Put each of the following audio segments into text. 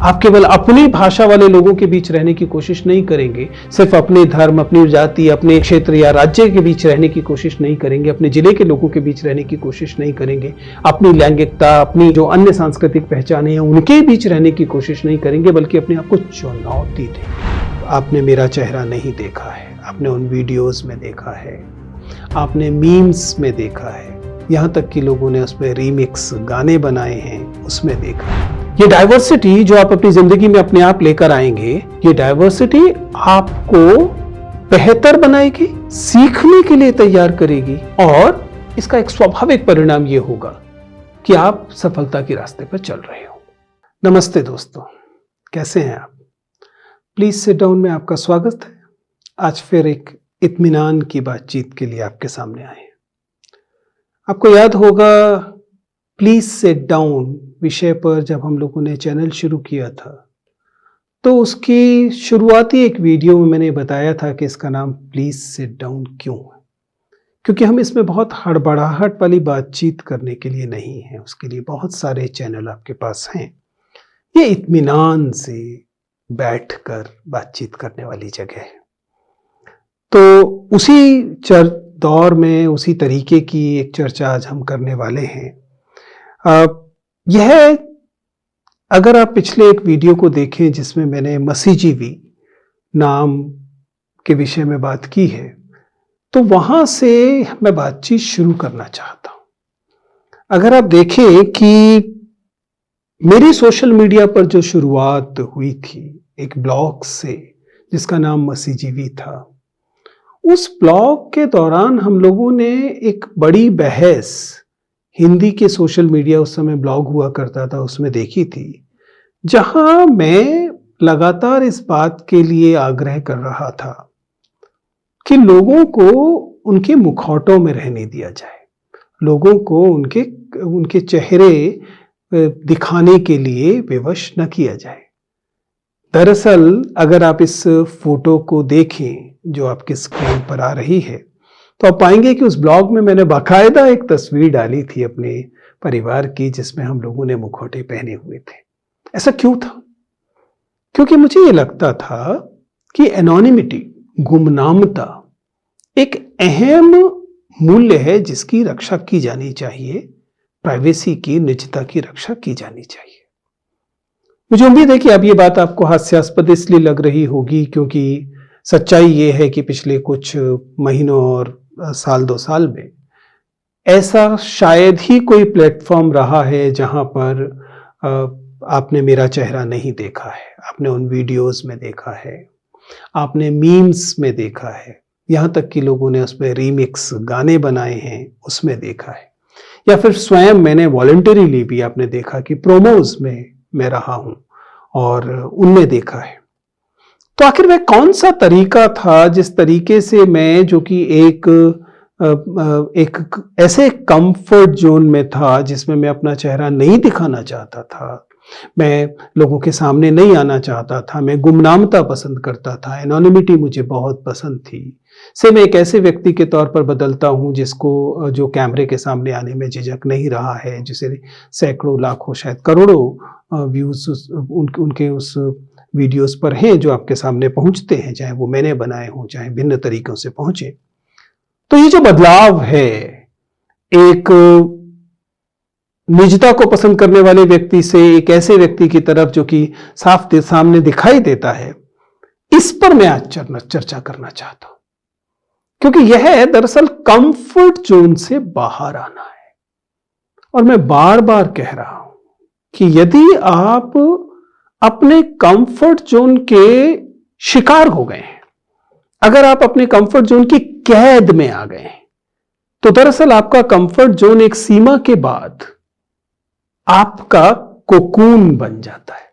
आप केवल अपनी भाषा वाले लोगों के बीच रहने की कोशिश नहीं करेंगे, सिर्फ अपने धर्म, अपनी जाति, अपने क्षेत्र या राज्य के बीच रहने की कोशिश नहीं करेंगे, अपने जिले के लोगों के बीच रहने की कोशिश नहीं करेंगे, अपनी लैंगिकता, अपनी जो अन्य सांस्कृतिक पहचानें हैं उनके बीच रहने की कोशिश नहीं करेंगे, बल्कि अपने आप को चुनौती दें। आपने मेरा चेहरा नहीं देखा है, आपने उन वीडियोस में देखा है, आपने मीम्स में देखा है, यहाँ तक कि लोगों ने उसमें रीमिक्स गाने बनाए हैं, उसमें देखा है। ये डाइवर्सिटी जो आप अपनी जिंदगी में अपने आप लेकर आएंगे, ये डाइवर्सिटी आपको बेहतर बनाएगी, सीखने के लिए तैयार करेगी, और इसका एक स्वाभाविक परिणाम ये होगा कि आप सफलता के रास्ते पर चल रहे हो। नमस्ते दोस्तों, कैसे हैं आप? प्लीज सिट डाउन में आपका स्वागत है। आज फिर एक इत्मीनान की बातचीत के लिए आपके सामने आए। आपको याद होगा प्लीज सिट डाउन विषय पर जब हम लोगों ने चैनल शुरू किया था, तो उसकी शुरुआती एक वीडियो में मैंने बताया था कि इसका नाम प्लीज सिट डाउन क्यों है। क्योंकि हम इसमें बहुत हड़बड़ाहट वाली बातचीत करने के लिए नहीं है, उसके लिए बहुत सारे चैनल आपके पास हैं। ये इत्मीनान से बैठकर बातचीत करने वाली जगह है। तो उसी दौर में उसी तरीके की एक चर्चा आज हम करने वाले हैं। यह, अगर आप पिछले एक वीडियो को देखें जिसमें मैंने मसीजीवी नाम के विषय में बात की है, तो वहां से मैं बातचीत शुरू करना चाहता हूं। अगर आप देखें कि मेरी सोशल मीडिया पर जो शुरुआत हुई थी एक ब्लॉग से जिसका नाम मसीजीवी था, उस ब्लॉग के दौरान हम लोगों ने एक बड़ी बहस हिंदी के सोशल मीडिया, उस समय ब्लॉग हुआ करता था, उसमें देखी थी, जहां मैं लगातार इस बात के लिए आग्रह कर रहा था कि लोगों को उनके मुखौटों में रहने दिया जाए, लोगों को उनके चेहरे दिखाने के लिए विवश न किया जाए। दरअसल अगर आप इस फोटो को देखें जो आपके स्क्रीन पर आ रही है, तो आप पाएंगे कि उस ब्लॉग में मैंने बाकायदा एक तस्वीर डाली थी अपने परिवार की, जिसमें हम लोगों ने मुखौटे पहने हुए थे। ऐसा क्यों था? क्योंकि मुझे ये लगता था कि एनोनिमिटी, गुमनामता, एक अहम मूल्य है जिसकी रक्षा की जानी चाहिए, प्राइवेसी की, निजता की रक्षा की जानी चाहिए। मुझे उम्मीद है कि अब ये बात आपको हास्यास्पद इसलिए लग रही होगी क्योंकि सच्चाई ये है कि पिछले कुछ महीनों और साल 2 साल में ऐसा शायद ही कोई प्लेटफॉर्म रहा है जहां पर आपने मेरा चेहरा नहीं देखा है, आपने उन वीडियोस में देखा है, आपने मीम्स में देखा है, यहाँ तक कि लोगों ने उसमें रीमिक्स गाने बनाए हैं, उसमें देखा है, या फिर स्वयं मैंने वॉलंटरीली भी आपने देखा कि प्रोमोज में मैं रहा हूं और उनमें देखा है। तो आखिर वह कौन सा तरीका था जिस तरीके से मैं, जो कि एक ऐसे कंफर्ट जोन में था जिसमें मैं अपना चेहरा नहीं दिखाना चाहता था, मैं लोगों के सामने नहीं आना चाहता था, मैं गुमनामता पसंद करता था, एनोनिमिटी मुझे बहुत पसंद थी, से मैं एक ऐसे व्यक्ति के तौर पर बदलता हूं जो कैमरे के सामने आने में झिझक नहीं रहा है, जिसे सैकड़ों, लाखों, शायद करोड़ों व्यूज उनके उस वीडियोस पर हैं जो आपके सामने पहुंचते हैं, चाहे वो मैंने बनाए हों, चाहे भिन्न तरीकों से पहुंचे। तो ये जो बदलाव है एक निजता को पसंद करने वाले व्यक्ति से एक ऐसे व्यक्ति की तरफ जो कि साफ सामने दिखाई देता है, इस पर मैं आज चर्चा करना चाहता हूं, क्योंकि यह दरअसल कंफर्ट जोन से बाहर आना है। और मैं बार बार कह रहा हूं कि यदि आप अपने कंफर्ट जोन के शिकार हो गए हैं, अगर आप अपने कंफर्ट जोन की कैद में आ गए हैं, तो दरअसल आपका कंफर्ट जोन एक सीमा के बाद आपका कोकून बन जाता है।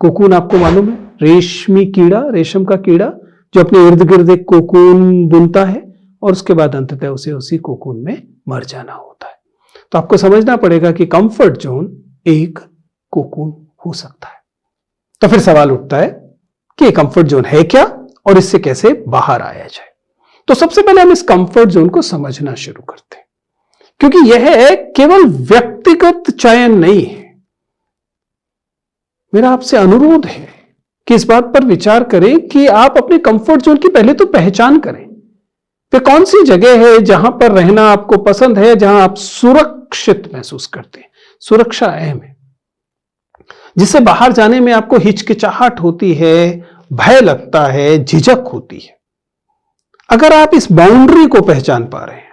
कोकून आपको मालूम है, रेशमी कीड़ा, रेशम का कीड़ा जो अपने इर्द गिर्द एक कोकून बुनता है और उसके बाद अंततः उसे उसी कोकून में मर जाना होता है। तो आपको समझना पड़ेगा कि कंफर्ट जोन एक कोकून हो सकता है। तो फिर सवाल उठता है कि ये कंफर्ट जोन है क्या और इससे कैसे बाहर आया जाए। तो सबसे पहले हम इस कंफर्ट जोन को समझना शुरू करते हैं, क्योंकि यह केवल व्यक्तिगत चयन नहीं है, मेरा आपसे अनुरोध है कि इस बात पर विचार करें कि आप अपने कंफर्ट जोन की पहले तो पहचान करें। वे कौन सी जगह है जहां पर रहना आपको पसंद है, जहां आप सुरक्षित महसूस करते हैं। सुरक्षा अहम है, जिससे बाहर जाने में आपको हिचकिचाहट होती है, भय लगता है, झिझक होती है। अगर आप इस बाउंड्री को पहचान पा रहे हैं,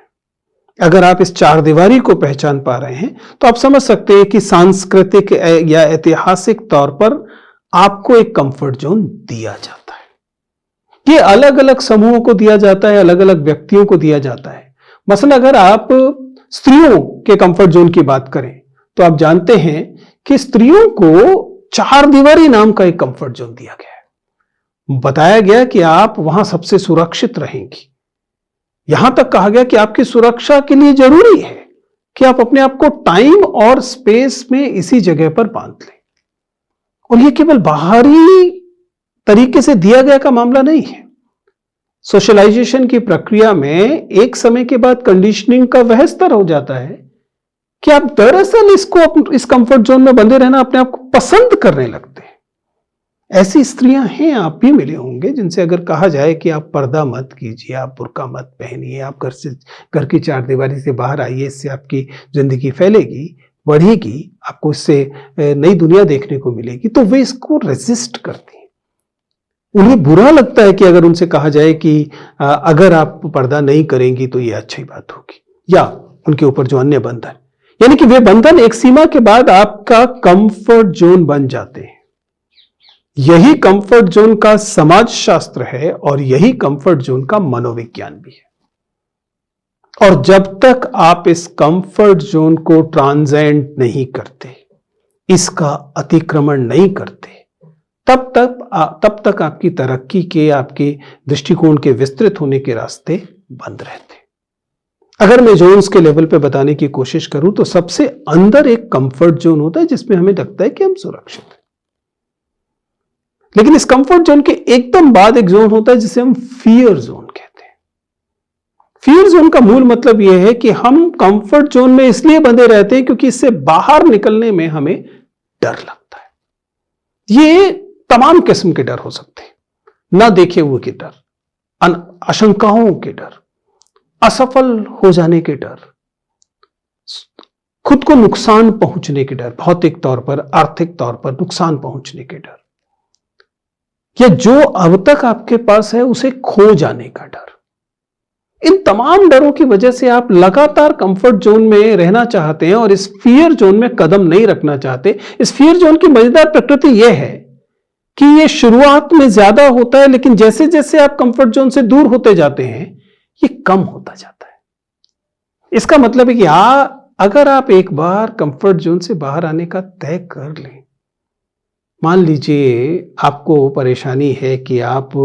अगर आप इस चार दीवारी को पहचान पा रहे हैं, तो आप समझ सकते हैं कि सांस्कृतिक या ऐतिहासिक तौर पर आपको एक कंफर्ट जोन दिया जाता है। ये अलग अलग समूहों को दिया जाता है, अलग अलग व्यक्तियों को दिया जाता है। मसलन अगर आप स्त्रियों के कंफर्ट जोन की बात करें तो आप जानते हैं कि स्त्रियों को चार दीवारी नाम का एक कंफर्ट जोन दिया गया है। बताया गया कि आप वहां सबसे सुरक्षित रहेंगी। यहां तक कहा गया कि आपकी सुरक्षा के लिए जरूरी है कि आप अपने आप को टाइम और स्पेस में इसी जगह पर बांध लें। और यह केवल बाहरी तरीके से दिया गया का मामला नहीं है। सोशलाइजेशन की प्रक्रिया में एक समय के बाद कंडीशनिंग का वह स्तर हो जाता है कि आप दरअसल इस कंफर्ट जोन में बंधे रहना अपने आप को पसंद करने लगते हैं। ऐसी स्त्रियां हैं, आप भी मिले होंगे, जिनसे अगर कहा जाए कि आप पर्दा मत कीजिए, आप बुर्का मत पहनिए, आप घर की चार दीवारी से बाहर आइए, इससे आपकी जिंदगी फैलेगी, बढ़ेगी, आपको इससे नई दुनिया देखने को मिलेगी, तो वे इसको रेजिस्ट करती हैं। उन्हें बुरा लगता है कि अगर उनसे कहा जाए कि अगर आप पर्दा नहीं करेंगी तो ये अच्छी बात होगी, या उनके ऊपर जो अन्य बंधन, यानी कि वे बंधन एक सीमा के बाद आपका कंफर्ट जोन बन जाते हैं। यही कंफर्ट जोन का समाजशास्त्र है और यही कंफर्ट जोन का मनोविज्ञान भी है। और जब तक आप इस कंफर्ट जोन को ट्रांसेंड नहीं करते, इसका अतिक्रमण नहीं करते, तब तक आपकी तरक्की के, आपके दृष्टिकोण के विस्तृत होने के रास्ते बंद रहते। अगर मैं जोन्स के लेवल पे बताने की कोशिश करूं तो सबसे अंदर एक कंफर्ट जोन होता है जिसमें हमें लगता है कि हम सुरक्षित हैं। लेकिन इस कंफर्ट जोन के एकदम बाद एक जोन होता है जिसे हम फियर जोन कहते हैं। फियर जोन का मूल मतलब यह है कि हम कंफर्ट जोन में इसलिए बंधे रहते हैं क्योंकि इससे बाहर निकलने में हमें डर लगता है। ये तमाम किस्म के डर हो सकते हैं, ना देखे हुए के डर, आशंकाओं के डर, असफल हो जाने के डर, खुद को नुकसान पहुंचने के डर, भौतिक तौर पर, आर्थिक तौर पर नुकसान पहुंचने के डर, या जो अब तक आपके पास है उसे खो जाने का डर। इन तमाम डरों की वजह से आप लगातार कंफर्ट जोन में रहना चाहते हैं और इस फियर जोन में कदम नहीं रखना चाहते। इस फियर जोन की मजेदार प्रकृति यह है कि यह शुरुआत में ज्यादा होता है, लेकिन जैसे जैसे आप कंफर्ट जोन से दूर होते जाते हैं ये कम होता जाता है। इसका मतलब है कि अगर आप एक बार कंफर्ट जोन से बाहर आने का तय कर लें, मान लीजिए आपको परेशानी है कि आप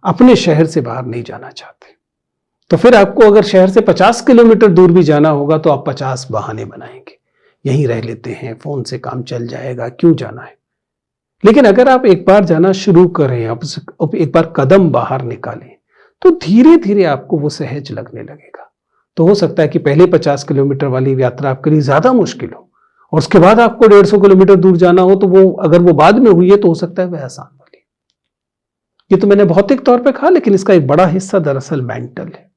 अपने शहर से बाहर नहीं जाना चाहते, तो फिर आपको अगर शहर से 50 किलोमीटर दूर भी जाना होगा तो आप 50 बहाने बनाएंगे, यहीं रह लेते हैं, फोन से काम चल जाएगा, क्यों जाना है। लेकिन अगर आप एक बार जाना शुरू करें, आप एक बार कदम बाहर निकालें, तो धीरे धीरे आपको वो सहज लगने लगेगा। तो हो सकता है कि पहले 50 किलोमीटर वाली यात्रा आपके लिए ज्यादा मुश्किल हो और उसके बाद आपको 150 किलोमीटर दूर जाना हो, तो वो अगर वो बाद में हुई है तो हो सकता है वह आसान वाली। ये तो मैंने भौतिक तौर पे कहा, लेकिन इसका एक बड़ा हिस्सा दरअसल मेंटल है।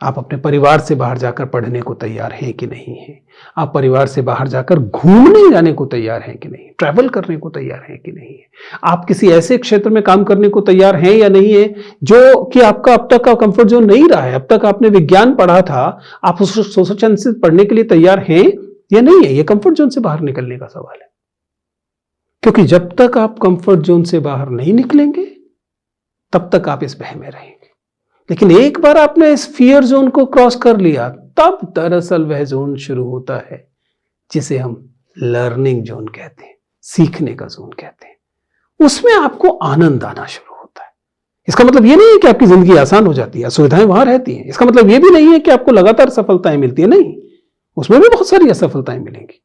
आप अपने परिवार से बाहर जाकर पढ़ने को तैयार हैं कि नहीं है, आप परिवार से बाहर जाकर घूमने जाने को तैयार हैं कि नहीं, ट्रैवल करने को तैयार हैं कि नहीं है, आप किसी ऐसे क्षेत्र में काम करने को तैयार हैं या नहीं है जो कि आपका अब तक का कंफर्ट जोन नहीं रहा है। अब तक आपने विज्ञान पढ़ा था, आप उस सोशल साइंस पढ़ने के लिए तैयार हैं या नहीं है। यह कंफर्ट जोन से बाहर निकलने का सवाल है, क्योंकि जब तक आप कंफर्ट जोन से बाहर नहीं निकलेंगे तब तक आप इस भय में रहेंगे। लेकिन एक बार आपने इस फियर जोन को क्रॉस कर लिया, तब दरअसल वह जोन शुरू होता है जिसे हम लर्निंग जोन कहते हैं, सीखने का जोन कहते हैं। उसमें आपको आनंद आना शुरू होता है। इसका मतलब यह नहीं है कि आपकी जिंदगी आसान हो जाती है, सुविधाएं वहां रहती हैं। इसका मतलब यह भी नहीं है कि आपको लगातार सफलताएं मिलती है, नहीं, उसमें भी बहुत सारी असफलताएं मिलेंगी।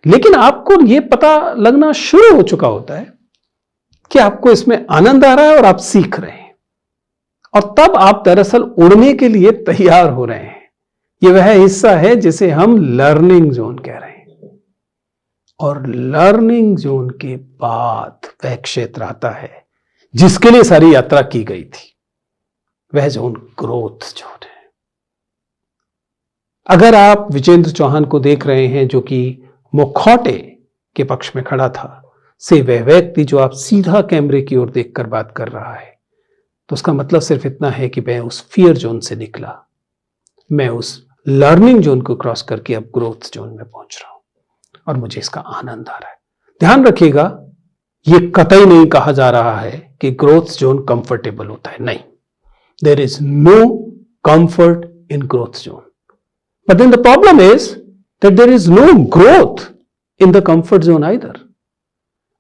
लेकिन आपको यह पता लगना शुरू हो चुका होता है कि आपको इसमें आनंद आ रहा है और आप सीख रहे हैं, और तब आप दरअसल उड़ने के लिए तैयार हो रहे हैं। यह वह हिस्सा है जिसे हम लर्निंग जोन कह रहे हैं। और लर्निंग जोन के बाद वह क्षेत्र आता है जिसके लिए सारी यात्रा की गई थी। वह जोन ग्रोथ जोन है। अगर आप विजेंद्र चौहान को देख रहे हैं जो कि मुखौटे के पक्ष में खड़ा था, से वह व्यक्ति जो आप सीधा कैमरे की ओर देखकर बात कर रहा है, तो उसका मतलब सिर्फ इतना है कि मैं उस फियर जोन से निकला, मैं उस लर्निंग जोन को क्रॉस करके अब ग्रोथ जोन में पहुंच रहा हूं और मुझे इसका आनंद आ रहा है। ध्यान रखिएगा, यह कतई नहीं कहा जा रहा है कि ग्रोथ जोन कंफर्टेबल होता है, नहीं। There is no comfort in growth zone, but then the problem is that there is no growth in the comfort zone either.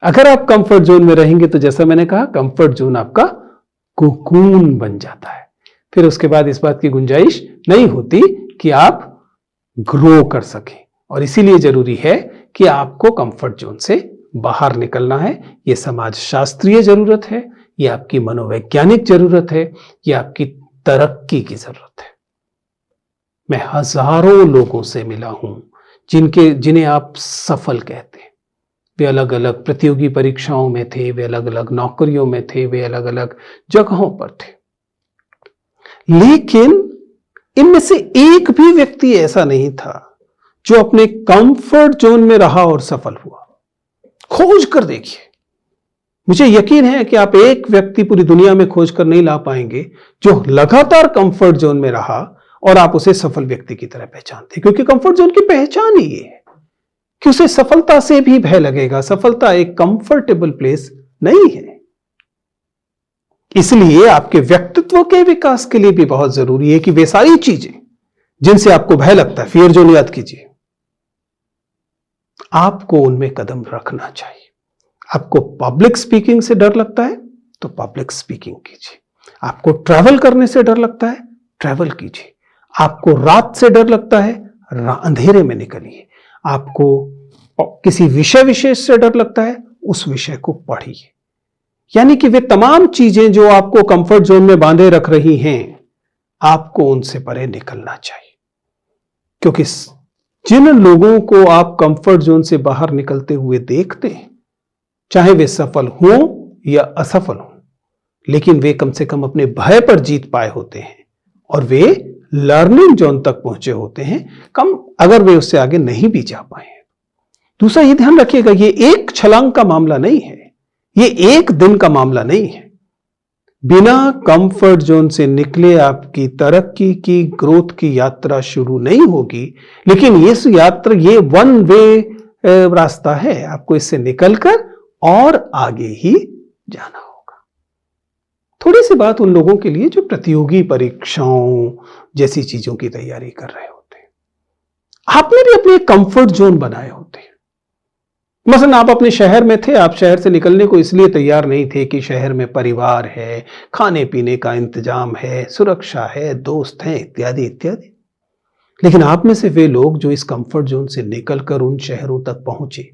अगर आप कंफर्ट जोन में रहेंगे तो जैसा मैंने कहा, कंफर्ट जोन आपका कोकून बन जाता है। फिर उसके बाद इस बात की गुंजाइश नहीं होती कि आप ग्रो कर सकें, और इसीलिए जरूरी है कि आपको कंफर्ट जोन से बाहर निकलना है। यह समाज शास्त्रीय जरूरत है, यह आपकी मनोवैज्ञानिक जरूरत है, यह आपकी तरक्की की जरूरत है। मैं हजारों लोगों से मिला हूं जिन्हें आप सफल कहते हैं। वे अलग अलग प्रतियोगी परीक्षाओं में थे, वे अलग अलग नौकरियों में थे, वे अलग अलग जगहों पर थे, लेकिन इनमें से एक भी व्यक्ति ऐसा नहीं था जो अपने कंफर्ट जोन में रहा और सफल हुआ। खोज कर देखिए, मुझे यकीन है कि आप एक व्यक्ति पूरी दुनिया में खोज कर नहीं ला पाएंगे जो लगातार कंफर्ट जोन में रहा और आप उसे सफल व्यक्ति की तरह पहचानते, क्योंकि कंफर्ट जोन की पहचान ही ये है कि उसे सफलता से भी भय लगेगा। सफलता एक कंफर्टेबल प्लेस नहीं है। इसलिए आपके व्यक्तित्व के विकास के लिए भी बहुत जरूरी है कि वे सारी चीजें जिनसे आपको भय लगता है, फियर जोन याद कीजिए, आपको उनमें कदम रखना चाहिए। आपको पब्लिक स्पीकिंग से डर लगता है तो पब्लिक स्पीकिंग कीजिए। आपको ट्रैवल करने से डर लगता है, ट्रैवल कीजिए। आपको रात से डर लगता है, अंधेरे में निकलिए। आपको किसी विषय विशेष से डर लगता है, उस विषय को पढ़िए। यानी कि वे तमाम चीजें जो आपको कंफर्ट जोन में बांधे रख रही हैं, आपको उनसे परे निकलना चाहिए। क्योंकि जिन लोगों को आप कंफर्ट जोन से बाहर निकलते हुए देखते हैं, चाहे वे सफल हों या असफल हों, लेकिन वे कम से कम अपने भय पर जीत पाए होते हैं और वे लर्निंग जोन तक पहुंचे होते हैं, कम अगर वे उससे आगे नहीं भी जा पाए। दूसरा ये ध्यान रखिएगा, ये एक छलांग का मामला नहीं है, ये एक दिन का मामला नहीं है। बिना कंफर्ट जोन से निकले आपकी तरक्की की, ग्रोथ की यात्रा शुरू नहीं होगी। लेकिन ये वन वे रास्ता है, आपको इससे निकलकर और आगे ही जाना होगा। थोड़ी सी बात उन लोगों के लिए जो प्रतियोगी परीक्षाओं जैसी चीजों की तैयारी कर रहे होते हैं। आपने भी अपने कंफर्ट जोन बनाए होते हैं। मसलन आप अपने शहर में थे, आप शहर से निकलने को इसलिए तैयार नहीं थे कि शहर में परिवार है, खाने पीने का इंतजाम है, सुरक्षा है, दोस्त हैं, इत्यादि इत्यादि। लेकिन आप में से वे लोग जो इस कंफर्ट जोन से निकलकर उन शहरों तक पहुंचे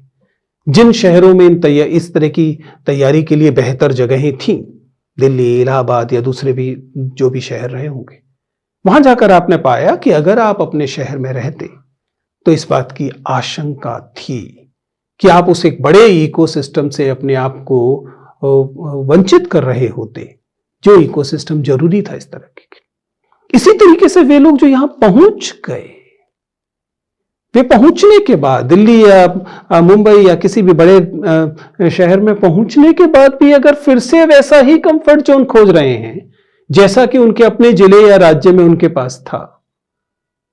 जिन शहरों में इस तरह की तैयारी के लिए बेहतर जगहें थीं, दिल्ली, इलाहाबाद या दूसरे भी जो भी शहर रहे होंगे, वहां जाकर आपने पाया कि अगर आप अपने शहर में रहते तो इस बात की आशंका थी कि आप उस एक बड़े इकोसिस्टम से अपने आप को वंचित कर रहे होते, जो इकोसिस्टम जरूरी था इस तरह के। इसी तरीके से वे लोग जो यहां पहुंच गए, वे पहुंचने के बाद दिल्ली या मुंबई या किसी भी बड़े शहर में पहुंचने के बाद भी अगर फिर से वैसा ही कंफर्ट जोन खोज रहे हैं जैसा कि उनके अपने जिले या राज्य में उनके पास था,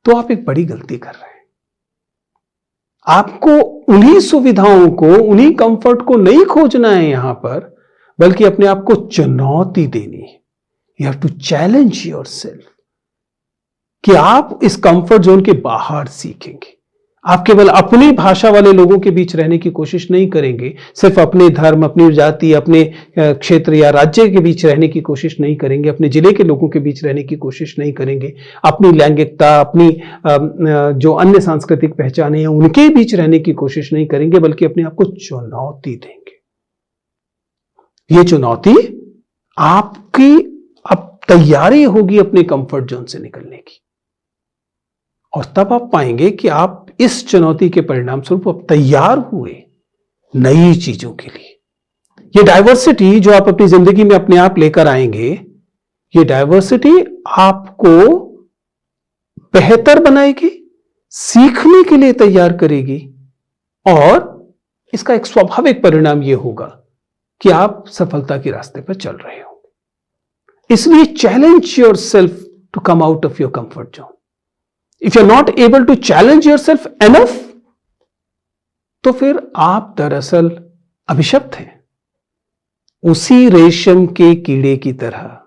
तो आप एक बड़ी गलती कर रहे हैं। आपको उन्हीं सुविधाओं को, उन्हीं कंफर्ट को नहीं खोजना है यहां पर, बल्कि अपने आप को चुनौती देनी है। You have to challenge yourself कि आप इस कंफर्ट जोन के बाहर सीखेंगे। आप केवल अपनी भाषा वाले लोगों के बीच रहने की कोशिश नहीं करेंगे, सिर्फ अपने धर्म, अपनी जाति, अपने क्षेत्र या राज्य के बीच रहने की कोशिश नहीं करेंगे, अपने जिले के लोगों के बीच रहने की कोशिश नहीं करेंगे, अपनी लैंगिकता, अपनी जो अन्य सांस्कृतिक पहचानें हैं उनके बीच रहने की कोशिश नहीं करेंगे, बल्कि अपने आप को चुनौती देंगे। ये चुनौती आपकी अब तैयारी होगी अपने कंफर्ट जोन से निकलने की। और तब आप पाएंगे कि आप इस चुनौती के परिणाम स्वरूप आप तैयार हुए नई चीजों के लिए। ये डाइवर्सिटी जो आप अपनी जिंदगी में अपने आप लेकर आएंगे, ये डाइवर्सिटी आपको बेहतर बनाएगी, सीखने के लिए तैयार करेगी, और इसका एक स्वाभाविक परिणाम यह होगा कि आप सफलता के रास्ते पर चल रहे होंगे। इसलिए challenge yourself to come out of your comfort zone. If you are not able to challenge yourself enough, तो फिर आप दरअसल अभिशप्त हैं, उसी रेशम के कीड़े की तरह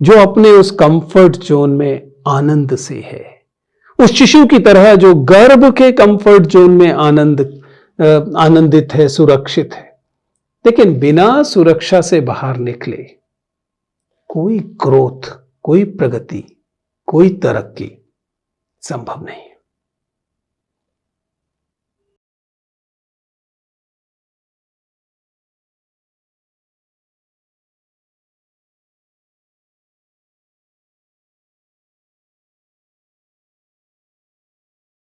जो अपने उस कंफर्ट जोन में आनंद से है, उस शिशु की तरह जो गर्भ के कंफर्ट जोन में आनंदित है, सुरक्षित है, लेकिन बिना सुरक्षा से बाहर निकले कोई ग्रोथ, कोई प्रगति, कोई तरक्की संभव नहीं है।